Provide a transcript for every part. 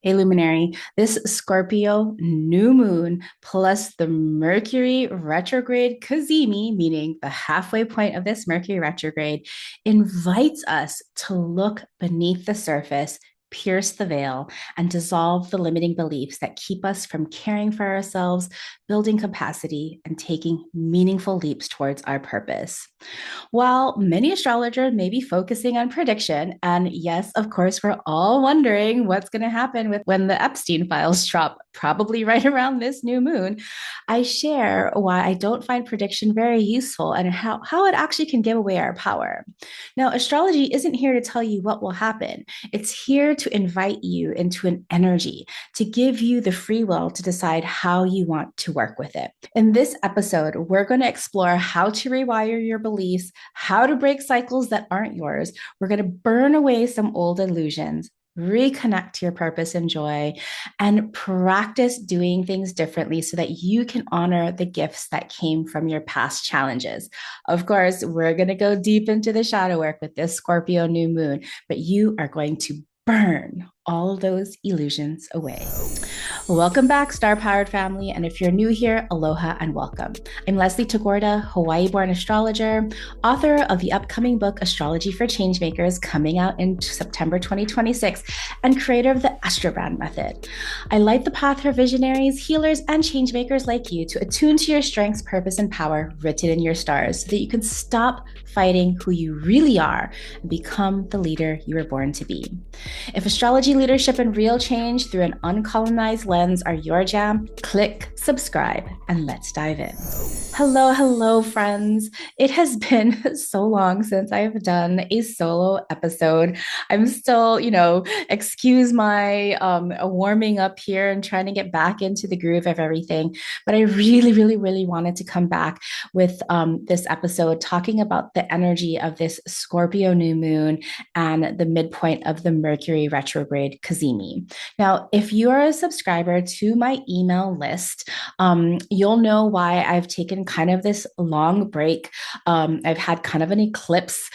Hey, Luminary, this Scorpio new moon plus the Mercury retrograde Cazimi, meaning the halfway point of this Mercury retrograde, invites us to look beneath the surface, pierce the veil, and dissolve the limiting beliefs that keep us from caring for ourselves, building capacity, and taking meaningful leaps towards our purpose. While many astrologers may be focusing on prediction, and yes, of course, we're all wondering what's going to happen with when the Epstein files drop, probably right around this new moon, I share why I don't find prediction very useful and how it actually can give away our power. Now, astrology isn't here to tell you what will happen. It's here to invite you into an energy, to give you the free will to decide how you want to work with it. In this episode, we're going to explore how to rewire your beliefs, how to break cycles that aren't yours. We're going to burn away some old illusions, reconnect to your purpose and joy, and practice doing things differently so that you can honor the gifts that came from your past challenges. Of course, we're going to go deep into the shadow work with this Scorpio new moon, but you are going to burn all of those illusions away. Welcome back, Star Powered family. And if you're new here, aloha and welcome. I'm Leslie Tagorda, Hawaii born astrologer, author of the upcoming book, Astrology for Changemakers, coming out in September 2026, and creator of the Astrobrand Method. I light the path for visionaries, healers, and changemakers like you to attune to your strengths, purpose, and power written in your stars so that you can stop fighting who you really are and become the leader you were born to be. If astrology, leadership, and real change through an uncolonized lens are your jam, click subscribe and let's dive in. Hello, friends. It has been so long since I've done a solo episode. I'm still, excuse my warming up here and trying to get back into the groove of everything. But I really wanted to come back with this episode talking about the energy of this Scorpio new moon and the midpoint of the Mercury retrograde Cazimi. Now, if you are a subscriber to my email list, you'll know why I've taken kind of this long break. I've had kind of an eclipse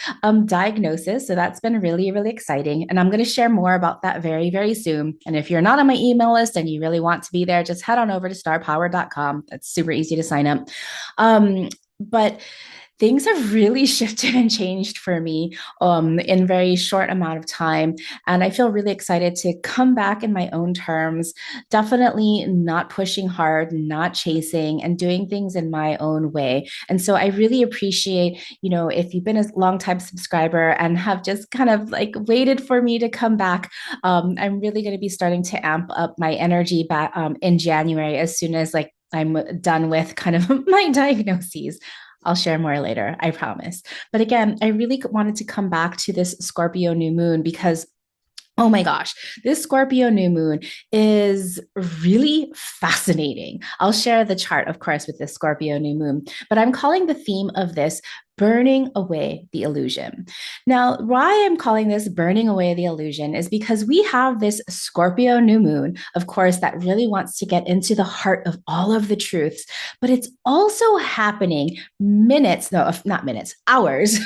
diagnosis, so that's been really exciting. And I'm going to share more about that very soon. And if you're not on my email list and you really want to be there, just head on over to starpower.com. That's super easy to sign up. But things have really shifted and changed for me in very short amount of time. And I feel really excited to come back in my own terms, definitely not pushing hard, not chasing, and doing things in my own way. And so I really appreciate, if you've been a longtime subscriber and have just kind of like waited for me to come back, I'm really going to be starting to amp up my energy back in January as soon as I'm done with kind of my diagnoses. I'll share more later, I promise. But again, I really wanted to come back to this Scorpio new moon because oh my gosh, this Scorpio new moon is really fascinating. I'll share the chart, of course, with this Scorpio new moon, but I'm calling the theme of this burning away the illusion. Now, why I'm calling this burning away the illusion is because we have this Scorpio new moon, of course, that really wants to get into the heart of all of the truths, but it's also happening not minutes, hours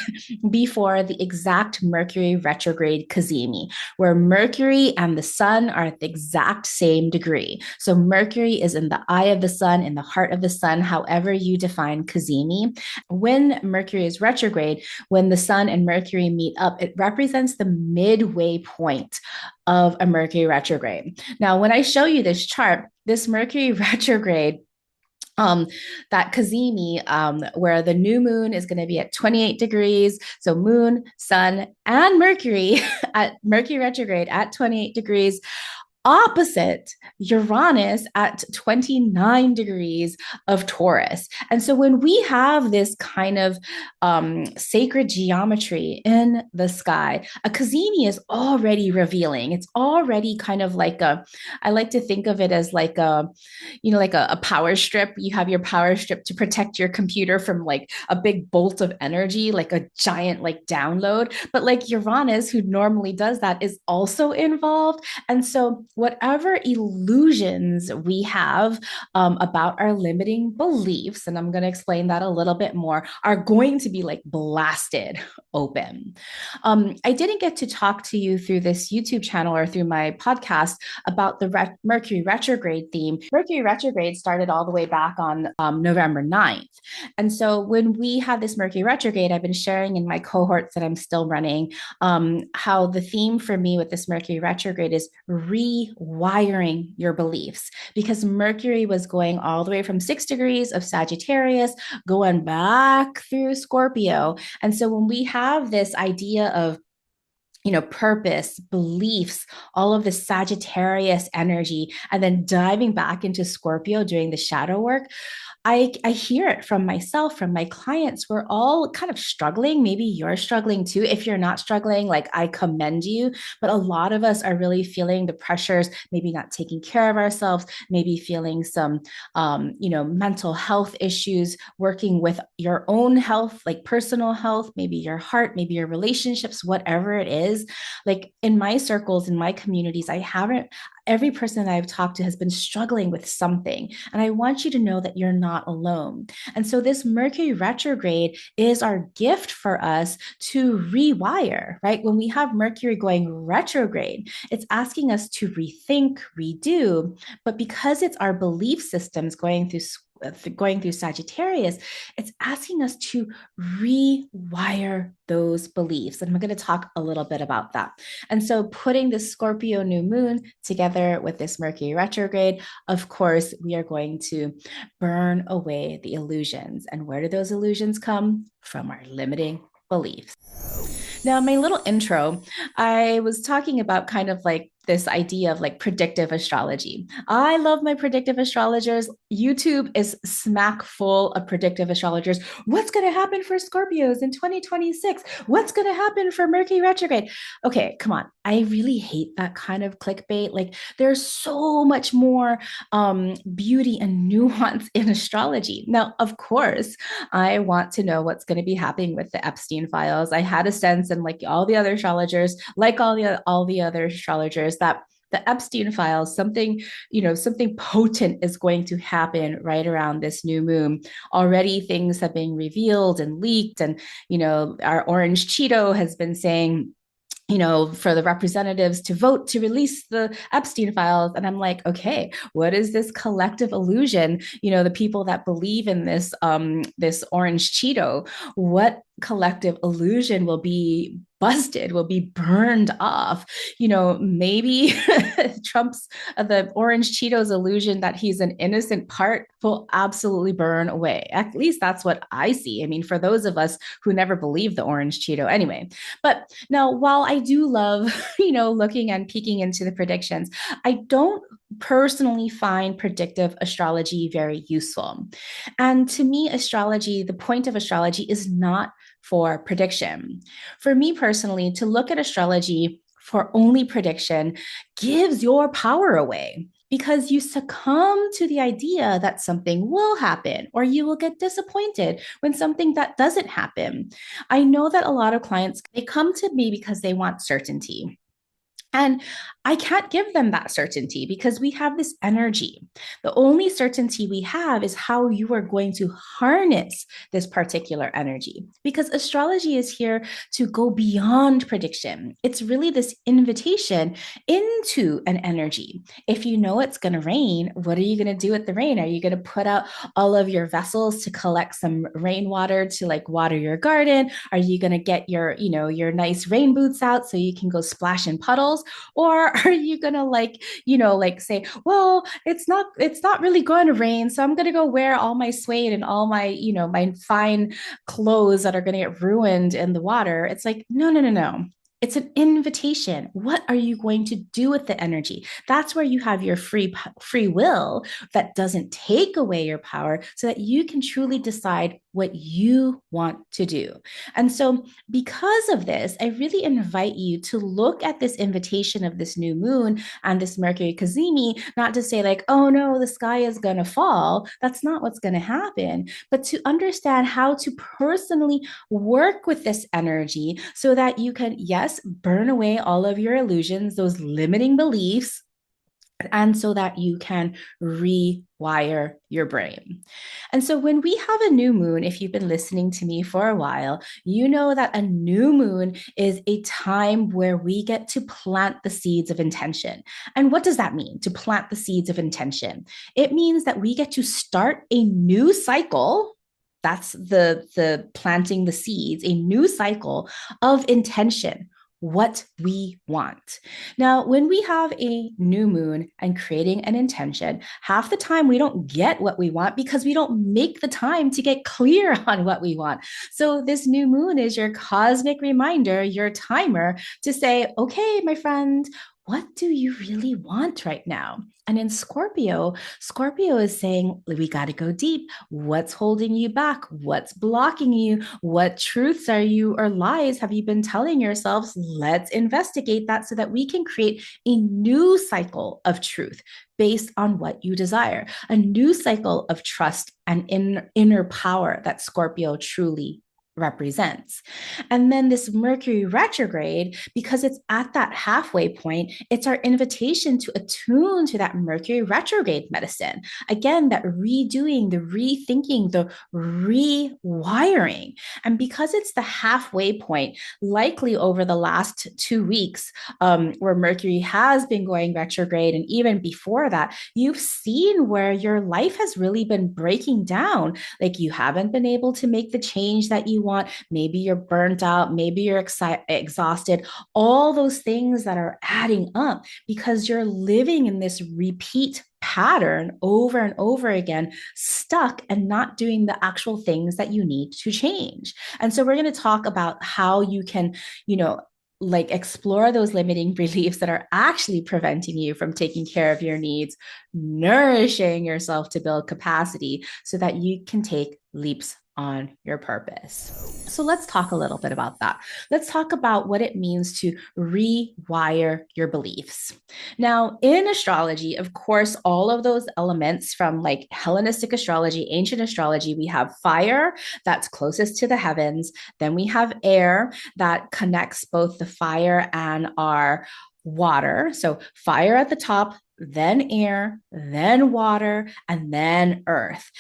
before the exact Mercury retrograde Cazimi, where Mercury and the sun are at the exact same degree. So Mercury is in the eye of the sun, in the heart of the sun, however you define Cazimi. When Mercury is retrograde, when the sun and Mercury meet up, it represents the midway point of a Mercury retrograde. Now, when I show you this chart, this Mercury retrograde that Cazimi, where the new moon is going to be at 28 degrees. So moon, sun, and Mercury at Mercury retrograde at 28 degrees, opposite Uranus at 29 degrees of Taurus. And so when we have this kind of sacred geometry in the sky, a Cazimi is already revealing. It's already kind of like I like to think of it as like a power strip. You have your power strip to protect your computer from like a big bolt of energy, like a giant like download. But like Uranus, who normally does that, is also involved. And so whatever illusions we have about our limiting beliefs, and I'm going to explain that a little bit more, are going to be like blasted open. I didn't get to talk to you through this YouTube channel or through my podcast about the Mercury retrograde theme. Mercury retrograde started all the way back on November 9th. And so when we had this Mercury retrograde, I've been sharing in my cohorts that I'm still running how the theme for me with this Mercury retrograde is rewiring your beliefs, because Mercury was going all the way from 6 degrees of Sagittarius, going back through Scorpio. And so when we have this idea of purpose, beliefs, all of the Sagittarius energy, and then diving back into Scorpio doing the shadow work, I hear it from myself, from my clients. We're all kind of struggling. Maybe you're struggling too. If you're not struggling, like, I commend you. But a lot of us are really feeling the pressures, maybe not taking care of ourselves, maybe feeling some, mental health issues, working with your own health, like personal health, maybe your heart, maybe your relationships, whatever it is. Like in my circles, in my communities, I haven't every person that I've talked to has been struggling with something. And I want you to know that you're not alone. And so this Mercury retrograde is our gift for us to rewire, right? When we have Mercury going retrograde, it's asking us to rethink, redo. But because it's our belief systems going through Sagittarius, it's asking us to rewire those beliefs. And I'm going to talk a little bit about that. And so putting the Scorpio new moon together with this Mercury retrograde, of course, we are going to burn away the illusions. And where do those illusions come? From our limiting beliefs. Now, my little intro, I was talking about kind of like this idea of like predictive astrology. I love my predictive astrologers. YouTube is smack full of predictive astrologers. What's going to happen for Scorpios in 2026? What's going to happen for Mercury retrograde? Okay, come on. I really hate that kind of clickbait. Like, there's so much more beauty and nuance in astrology. Now, of course, I want to know what's going to be happening with the Epstein files. I had a sense, and like all the other astrologers, like all the other astrologers, that the Epstein files, something potent is going to happen right around this new moon. Already things have been revealed and leaked, and our orange Cheeto has been saying, for the representatives to vote to release the Epstein files. And I'm like, okay, what is this collective illusion? The people that believe in this orange Cheeto, what collective illusion will be busted, will be burned off? Maybe Trump's the orange Cheetos illusion that he's an innocent part will absolutely burn away. At least that's what I see. I mean, for those of us who never believed the orange Cheeto anyway. But now, while I do love, looking and peeking into the predictions, I don't personally find predictive astrology very useful. And to me, astrology, the point of astrology is not for prediction. For me personally, to look at astrology for only prediction gives your power away, because you succumb to the idea that something will happen, or you will get disappointed when something that doesn't happen. I know that a lot of clients, they come to me because they want certainty. And I can't give them that certainty because we have this energy. The only certainty we have is how you are going to harness this particular energy, because astrology is here to go beyond prediction. It's really this invitation into an energy. If you know it's going to rain, what are you going to do with the rain? Are you going to put out all of your vessels to collect some rainwater to like water your garden? Are you going to get your nice rain boots out so you can go splash in puddles? Or are you gonna say, well, it's not really going to rain, so I'm gonna go wear all my suede and all my fine clothes that are gonna get ruined in the water? It's like, no, no, no, no. It's an invitation. What are you going to do with the energy? That's where you have your free will that doesn't take away your power, so that you can truly decide what you want to do. And so, because of this, I really invite you to look at this invitation of this new moon and this Mercury Cazimi, not to say like, oh no, the sky is going to fall. That's not what's going to happen, but to understand how to personally work with this energy so that you can, yes, burn away all of your illusions, those limiting beliefs, and so that you can rewire your brain. And so when we have a new moon, if you've been listening to me for a while, you know that a new moon is a time where we get to plant the seeds of intention. And what does that mean, to plant the seeds of intention? It means that we get to start a new cycle. That's the planting the seeds, a new cycle of intention, what we want. Now, when we have a new moon and creating an intention, half the time we don't get what we want because we don't make the time to get clear on what we want. So, this new moon is your cosmic reminder, your timer to say, okay, my friend, what do you really want right now? And in Scorpio, Scorpio is saying, we got to go deep. What's holding you back? What's blocking you? What truths are you or lies have you been telling yourselves? Let's investigate that so that we can create a new cycle of truth based on what you desire, a new cycle of trust and inner power that Scorpio truly represents. And then this Mercury retrograde, because it's at that halfway point, it's our invitation to attune to that Mercury retrograde medicine. Again, that redoing, the rethinking, the rewiring. And because it's the halfway point, likely over the last 2 weeks, where Mercury has been going retrograde, and even before that, you've seen where your life has really been breaking down. Like you haven't been able to make the change that you want. Maybe you're burnt out. Maybe you're exhausted. All those things that are adding up because you're living in this repeat pattern over and over again, stuck and not doing the actual things that you need to change. And so we're going to talk about how you can, like explore those limiting beliefs that are actually preventing you from taking care of your needs, nourishing yourself to build capacity so that you can take leaps on your purpose. So let's talk a little bit about that. Let's talk about what it means to rewire your beliefs. Now, in astrology, of course, all of those elements from like Hellenistic astrology, ancient astrology, we have fire that's closest to the heavens. Then we have air that connects both the fire and our water. So fire at the top, then air, then water, and then earth.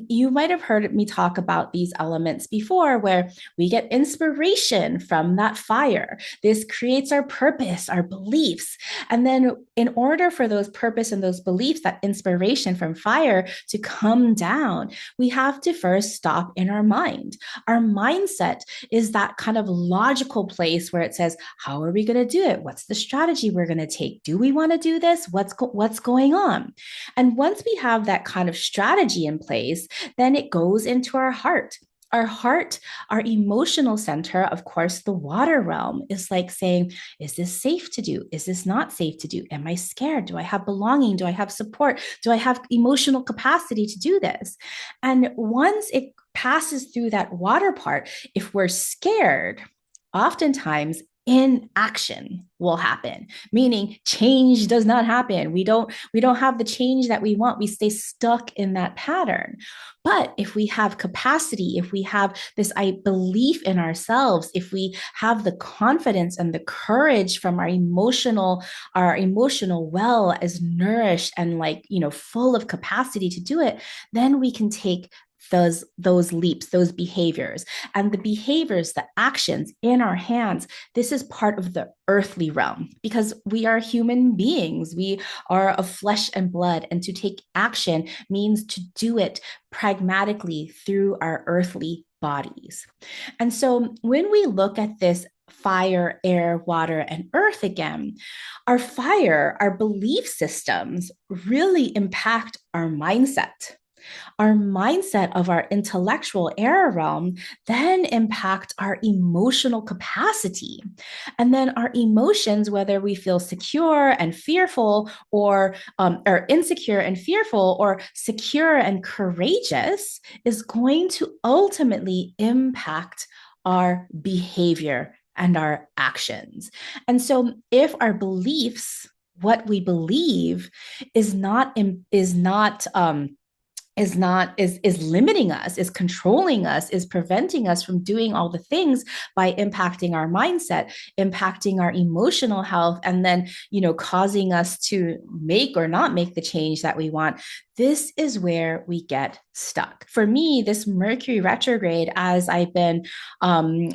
You might have heard me talk about these elements before, where we get inspiration from that fire. This creates our purpose, our beliefs. And then, in order for those purpose and those beliefs, that inspiration from fire to come down, we have to first stop in our mind. Our mindset is that kind of logical place where it says, how are we going to do it? What's the strategy we're going to take? Do we want to do this? What's going on? And once we have that kind of strategy in place, then it goes into our heart. Our heart, our emotional center, of course, the water realm is like saying, is this safe to do? Is this not safe to do? Am I scared? Do I have belonging? Do I have support? Do I have emotional capacity to do this? And once it passes through that water part, if we're scared, oftentimes inaction will happen, meaning change does not happen. We don't have the change that we want. We stay stuck in that pattern. But if we have capacity, if we have this belief in ourselves, if we have the confidence and the courage from our emotional well is nourished and full of capacity to do it, then we can take those leaps, those behaviors. And the behaviors, the actions in our hands, this is part of the earthly realm because we are human beings. We are of flesh and blood. And to take action means to do it pragmatically through our earthly bodies. And so when we look at this fire, air, water, and earth again, our fire, our belief systems really impact our mindset. Our mindset of our intellectual air realm then impact our emotional capacity. And then our emotions, whether we feel secure and fearful or insecure and fearful or secure and courageous, is going to ultimately impact our behavior and our actions. And so if our beliefs, what we believe is not is limiting us, is controlling us, is preventing us from doing all the things by impacting our mindset, impacting our emotional health, and then, causing us to make or not make the change that we want. This is where we get stuck. For me, this Mercury retrograde, as I've been um,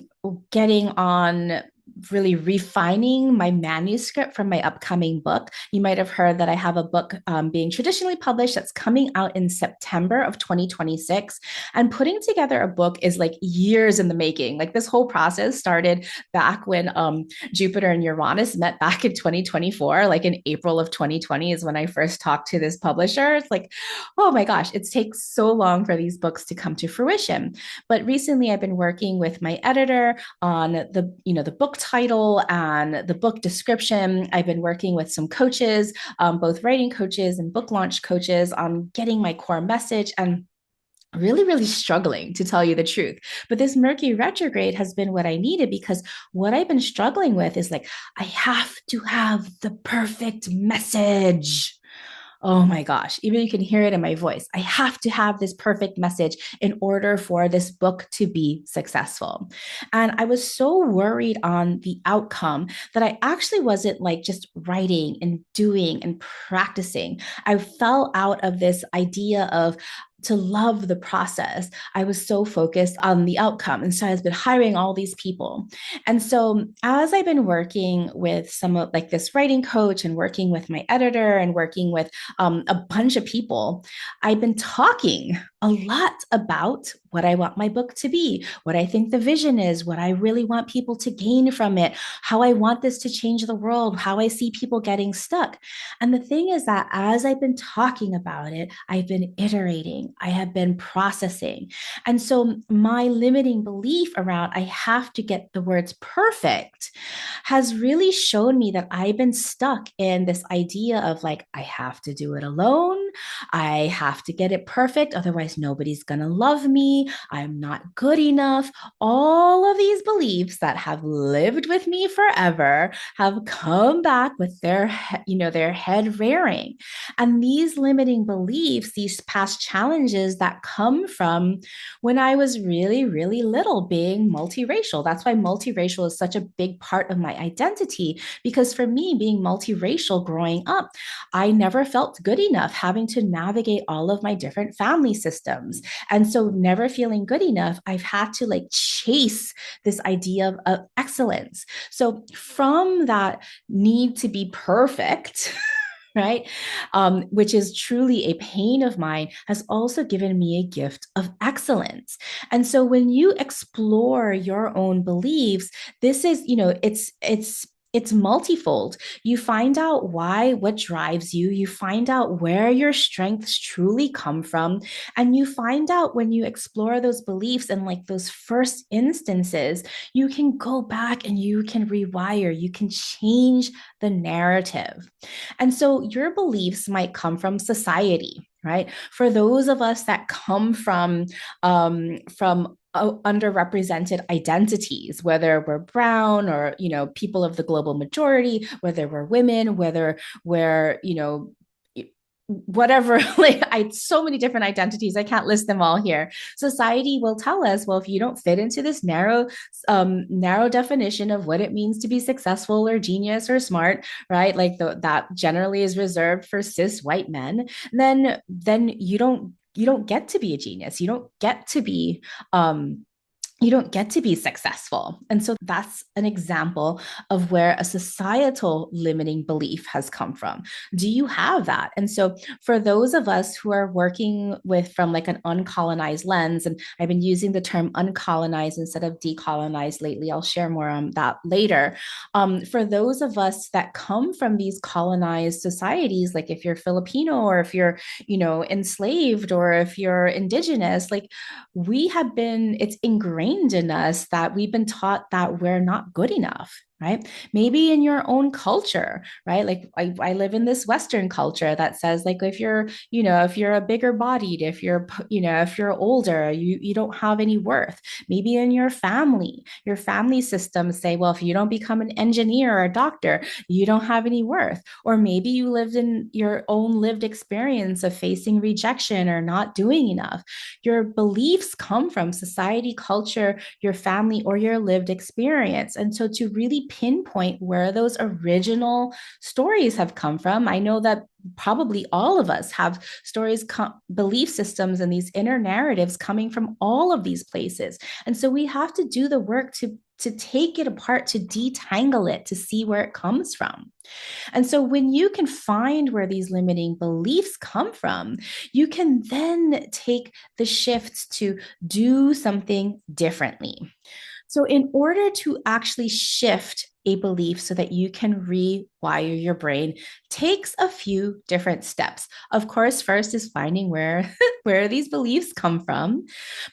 getting on really refining my manuscript for my upcoming book. You might have heard that I have a book being traditionally published that's coming out in September of 2026. And putting together a book is like years in the making. Like this whole process started back when Jupiter and Uranus met back in 2024, like in April of 2020 is when I first talked to this publisher. It's like, oh my gosh, it takes so long for these books to come to fruition. But recently I've been working with my editor on the book title and the book description. I've been working with some coaches, both writing coaches and book launch coaches, on getting my core message, and really, really struggling, to tell you the truth. But this Mercury retrograde has been what I needed, because what I've been struggling with is like, I have to have the perfect message. Oh my gosh, even you can hear it in my voice. I have to have this perfect message in order for this book to be successful. And I was so worried on the outcome that I actually wasn't like just writing and doing and practicing. I fell out of this idea of to love the process. I was so focused on the outcome. And so I've been hiring all these people. And so as I've been working with some of like this writing coach and working with my editor and working with a bunch of people, I've been talking a lot about what I want my book to be, what I think the vision is, what I really want people to gain from it, how I want this to change the world, how I see people getting stuck. And the thing is that as I've been talking about it, I've been iterating, I have been processing. And so my limiting belief around I have to get the words perfect has really shown me that I've been stuck in this idea of like, I have to do it alone. I have to get it perfect. Otherwise, nobody's going to love me. I'm not good enough. All of these beliefs that have lived with me forever have come back with their head rearing. And these limiting beliefs, these past challenges that come from when I was really, really little, being multiracial. That's why multiracial is such a big part of my identity, because for me, being multiracial growing up, I never felt good enough, having to navigate all of my different family systems. And so, never feeling good enough, I've had to like chase this idea of excellence. So, from that need to be perfect, right? Which is truly a pain of mine, has also given me a gift of excellence. And so when you explore your own beliefs, this is, it's multifold. You find out what drives you. You find out where your strengths truly come from. And you find out when you explore those beliefs and like those first instances, you can go back and you can rewire, you can change the narrative. And so your beliefs might come from society, right? For those of us that come from underrepresented identities, whether we're brown or people of the global majority, whether we're women, whether we're whatever, like so many different identities, I can't list them all here. Society will tell us, well, if you don't fit into this narrow definition of what it means to be successful or genius or smart, right, like that generally is reserved for cis white men, then you don't get to be a genius, you don't get to be successful. And so that's an example of where a societal limiting belief has come from. Do you have that? And so for those of us who are working with from like an uncolonized lens, and I've been using the term uncolonized instead of decolonized lately, I'll share more on that later. For those of us that come from these colonized societies, like if you're Filipino or if you're, enslaved or if you're indigenous, like it's ingrained in us that we've been taught that we're not good enough, right? Maybe in your own culture, right? Like I live in this Western culture that says like if you're, if you're a bigger bodied, if you're, if you're older, you don't have any worth. Maybe in your family systems say, well, if you don't become an engineer or a doctor, you don't have any worth. Or maybe you lived in your own lived experience of facing rejection or not doing enough. Your beliefs come from society, culture, your family, or your lived experience. And so to really pinpoint where those original stories have come from, I know that probably all of us have stories, belief systems, and these inner narratives coming from all of these places. And so we have to do the work to take it apart, to detangle it, to see where it comes from. And so when you can find where these limiting beliefs come from, you can then take the shift to do something differently. So, in order to actually shift a belief so that you can rewire your brain takes a few different steps. Of course, first is finding where where these beliefs come from.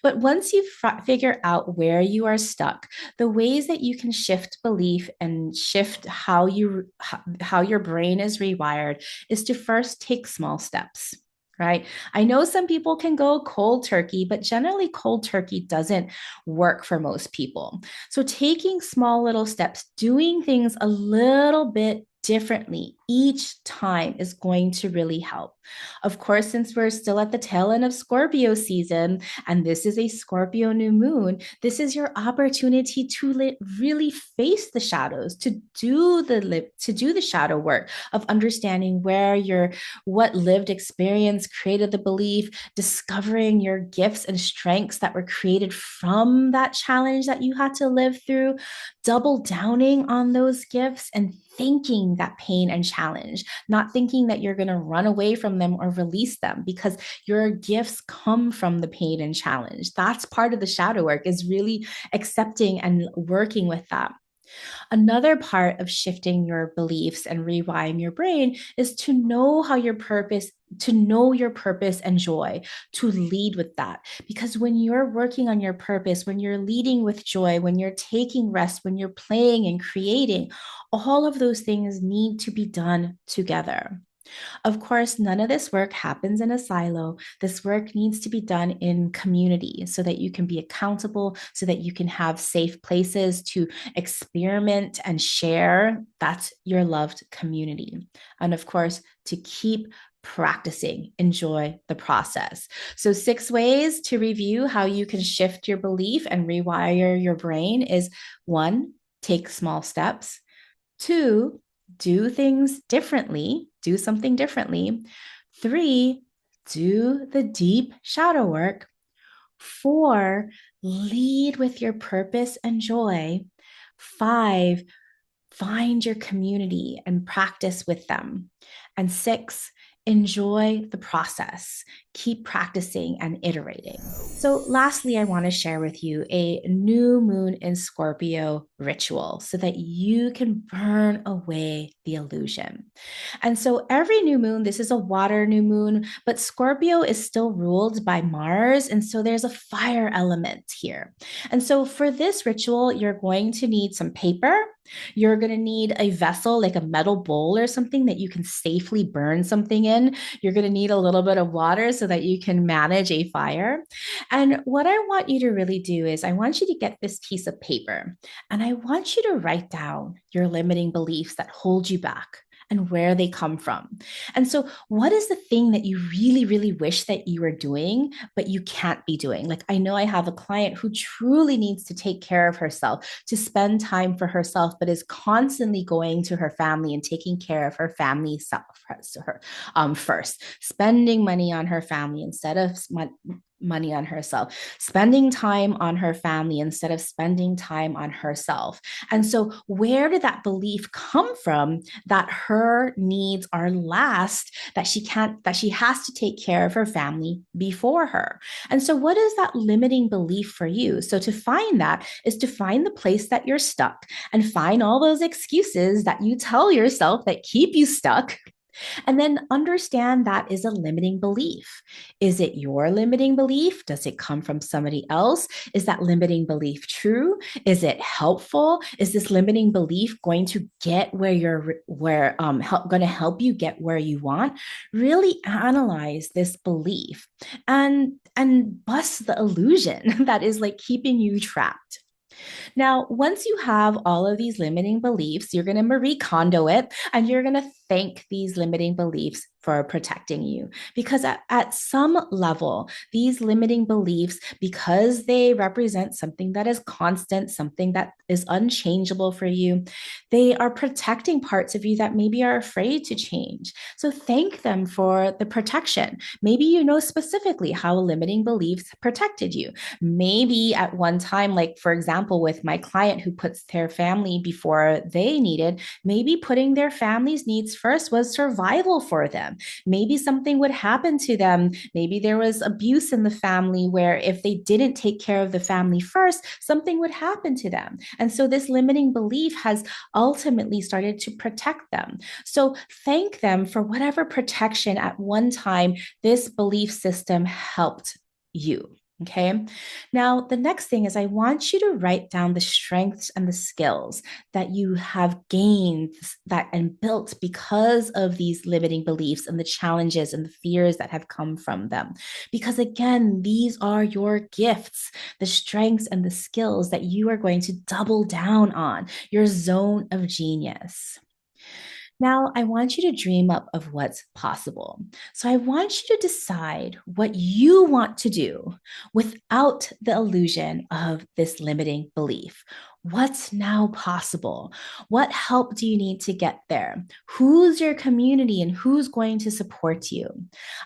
But once you figure out where you are stuck, the ways that you can shift belief and shift how your brain is rewired is to first take small steps. Right. I know some people can go cold turkey, but generally, cold turkey doesn't work for most people. So, taking small little steps, doing things a little bit differently each time is going to really help. Of course, since we're still at the tail end of Scorpio season, and this is a Scorpio new moon, this is your opportunity to really face the shadows, to do the shadow work of understanding what lived experience created the belief, discovering your gifts and strengths that were created from that challenge that you had to live through, double downing on those gifts and thanking that pain and challenge, not thinking that you're going to run away from them or release them, because your gifts come from the pain and challenge. That's part of the shadow work, is really accepting and working with that. Another part of shifting your beliefs and rewiring your brain is to know your purpose and joy, to lead with that. Because when you're working on your purpose, when you're leading with joy, when you're taking rest, when you're playing and creating, all of those things need to be done together. Of course, none of this work happens in a silo. This work needs to be done in community so that you can be accountable, so that you can have safe places to experiment and share. That's your loved community. And of course, to keep practicing, enjoy the process. So, 6 ways to review how you can shift your belief and rewire your brain is: one, take small steps; two, do things differently, do something differently; three, do the deep shadow work; four, lead with your purpose and joy; five, find your community and practice with them; and six, enjoy the process. Keep practicing and iterating. So, lastly, I want to share with you a new moon in Scorpio ritual so that you can burn away the illusion. And so, every new moon, this is a water new moon, but Scorpio is still ruled by Mars. And so, there's a fire element here. And so, for this ritual, you're going to need some paper. You're going to need a vessel, like a metal bowl or something that you can safely burn something in. You're going to need a little bit of water so that you can manage a fire. And what I want you to really do is I want you to get this piece of paper and I want you to write down your limiting beliefs that hold you back and where they come from. And so, what is the thing that you really, really wish that you were doing, but you can't be doing? Like, I know I have a client who truly needs to take care of herself, to spend time for herself, but is constantly going to her family and taking care of her family self, first, spending money on her family instead of money on herself, spending time on her family instead of spending time on herself. And so, where did that belief come from that her needs are last, that she has to take care of her family before her? And so, what is that limiting belief for you? So, to find that is to find the place that you're stuck and find all those excuses that you tell yourself that keep you stuck, And then understand that is a limiting belief. Is it your limiting belief? Does it come from somebody else? Is that limiting belief true? Is it helpful? Is this limiting belief going to get where you're going to help you get where you want? Really analyze this belief and bust the illusion that is like keeping you trapped. Now, once you have all of these limiting beliefs, you're going to Marie Kondo it and you're going to thank these limiting beliefs for protecting you. Because at some level, these limiting beliefs, because they represent something that is constant, something that is unchangeable for you, they are protecting parts of you that maybe are afraid to change. So thank them for the protection. Maybe you know specifically how limiting beliefs protected you. Maybe at one time, like for example, with my client who puts their family before they needed, maybe putting their family's needs first was survival for them. Maybe something would happen to them. Maybe there was abuse in the family where if they didn't take care of the family first, something would happen to them. And so this limiting belief has ultimately started to protect them. So thank them for whatever protection at one time this belief system helped you. Okay. Now, the next thing is I want you to write down the strengths and the skills that you have gained that and built because of these limiting beliefs and the challenges and the fears that have come from them. Because again, these are your gifts, the strengths and the skills that you are going to double down on, your zone of genius. Now, I want you to dream up of what's possible. So I want you to decide what you want to do without the illusion of this limiting belief. What's now possible? What help do you need to get there? Who's your community and who's going to support you?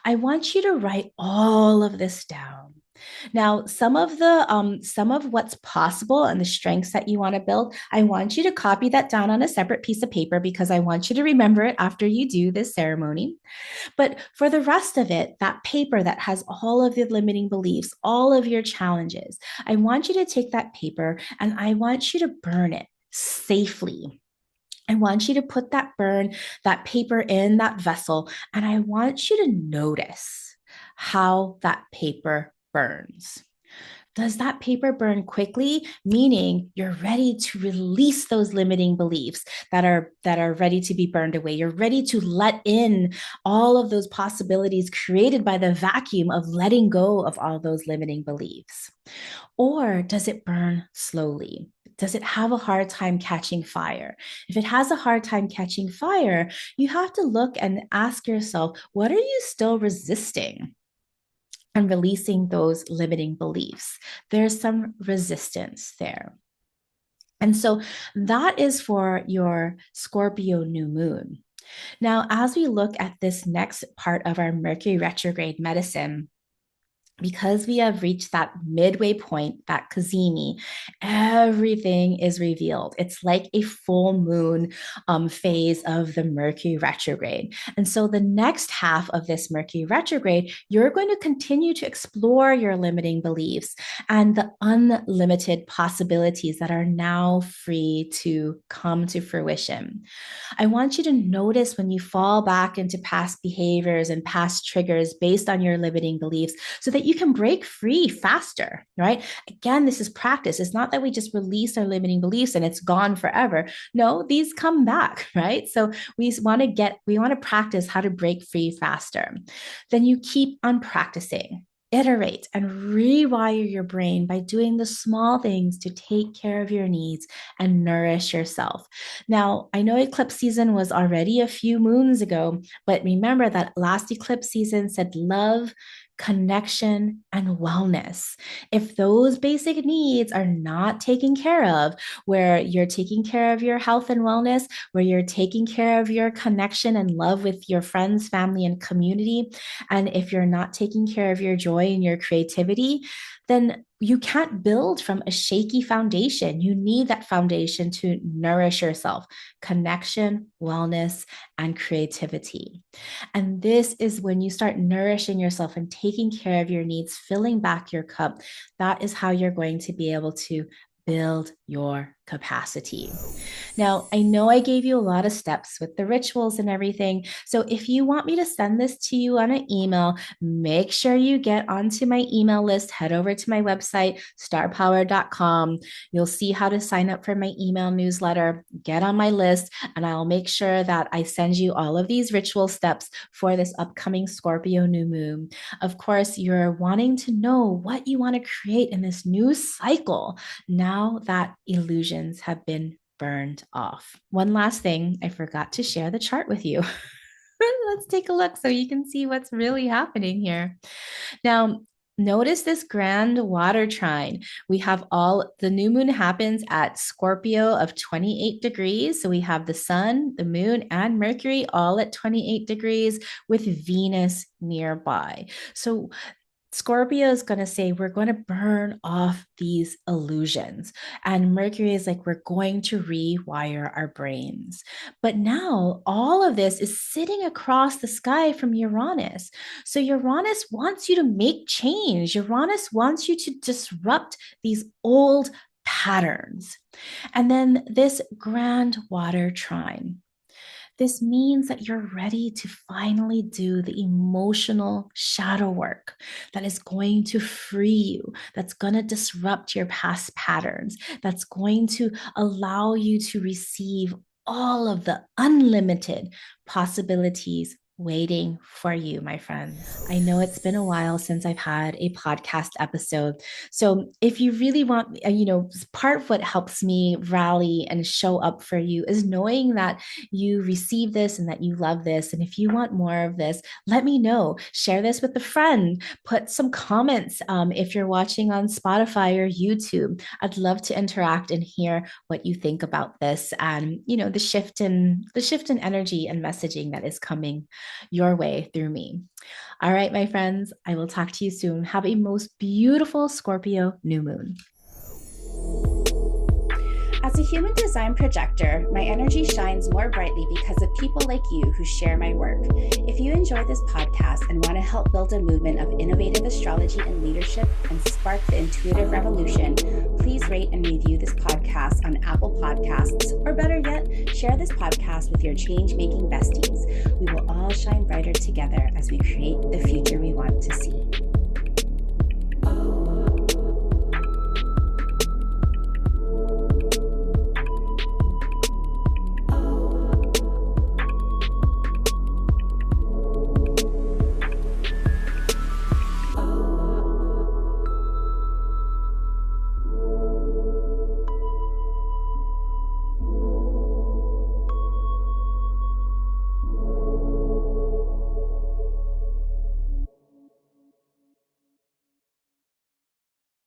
I want you to write all of this down. Now, some of what's possible and the strengths that you want to build, I want you to copy that down on a separate piece of paper because I want you to remember it after you do this ceremony. But for the rest of it, that paper that has all of the limiting beliefs, all of your challenges, I want you to take that paper and I want you to burn it safely. I want you to put that paper in that vessel, and I want you to notice how that paper burns. Does that paper burn quickly? Meaning you're ready to release those limiting beliefs that are ready to be burned away. You're ready to let in all of those possibilities created by the vacuum of letting go of all those limiting beliefs. Or does it burn slowly? Does it have a hard time catching fire? If it has a hard time catching fire, you have to look and ask yourself, what are you still resisting? And releasing those limiting beliefs. There's some resistance there. And so that is for your Scorpio new moon. Now, as we look at this next part of our Mercury retrograde medicine, because we have reached that midway point, that Cazimi, everything is revealed. It's like a full moon phase of the Mercury retrograde. And so the next half of this Mercury retrograde, you're going to continue to explore your limiting beliefs and the unlimited possibilities that are now free to come to fruition. I want you to notice when you fall back into past behaviors and past triggers based on your limiting beliefs so that you can break free faster, right? Again, this is practice. It's not that we just release our limiting beliefs and it's gone forever. No, these come back, right? So we want to practice how to break free faster. Then you keep on practicing. Iterate and rewire your brain by doing the small things to take care of your needs and nourish yourself. Now, I know eclipse season was already a few moons ago, but remember that last eclipse season said love, connection, and wellness. If those basic needs are not taken care of, where you're taking care of your health and wellness, where you're taking care of your connection and love with your friends, family, and community, and if you're not taking care of your joy and your creativity, then you can't build from a shaky foundation. You need that foundation to nourish yourself, connection, wellness, and creativity. And this is when you start nourishing yourself and taking care of your needs, filling back your cup. That is how you're going to be able to build your capacity. Now, I know I gave you a lot of steps with the rituals and everything. So if you want me to send this to you on an email, make sure you get onto my email list. Head over to my website, starpower.com. You'll see how to sign up for my email newsletter. Get on my list, and I'll make sure that I send you all of these ritual steps for this upcoming Scorpio new moon. Of course, you're wanting to know what you want to create in this new cycle now that illusions have been burned off. One last thing, I forgot to share the chart with you. Let's take a look so you can see what's really happening here. Now, notice this grand water trine. We have the new moon happens at Scorpio of 28 degrees. So we have the sun, the moon, and Mercury all at 28 degrees with Venus nearby. So Scorpio is going to say, we're going to burn off these illusions. And Mercury is like, we're going to rewire our brains. But now all of this is sitting across the sky from Uranus. So Uranus wants you to make change. Uranus wants you to disrupt these old patterns. And then this grand water trine. This means that you're ready to finally do the emotional shadow work that is going to free you, that's going to disrupt your past patterns, that's going to allow you to receive all of the unlimited possibilities waiting for you, my friends. I know it's been a while since I've had a podcast episode. So if you really want, part of what helps me rally and show up for you is knowing that you receive this and that you love this. And if you want more of this, let me know. Share this with a friend. Put some comments if you're watching on Spotify or YouTube. I'd love to interact and hear what you think about this and, the shift in energy and messaging that is coming your way through me. All right, my friends, I will talk to you soon. Have a most beautiful Scorpio new moon. As a human design projector, my energy shines more brightly because of people like you who share my work. If you enjoy this podcast and want to help build a movement of innovative astrology and leadership and spark the intuitive revolution, please rate and review this podcast on Apple Podcasts, or better yet, share this podcast with your change-making besties. We will all shine brighter together as we create the future we want to see.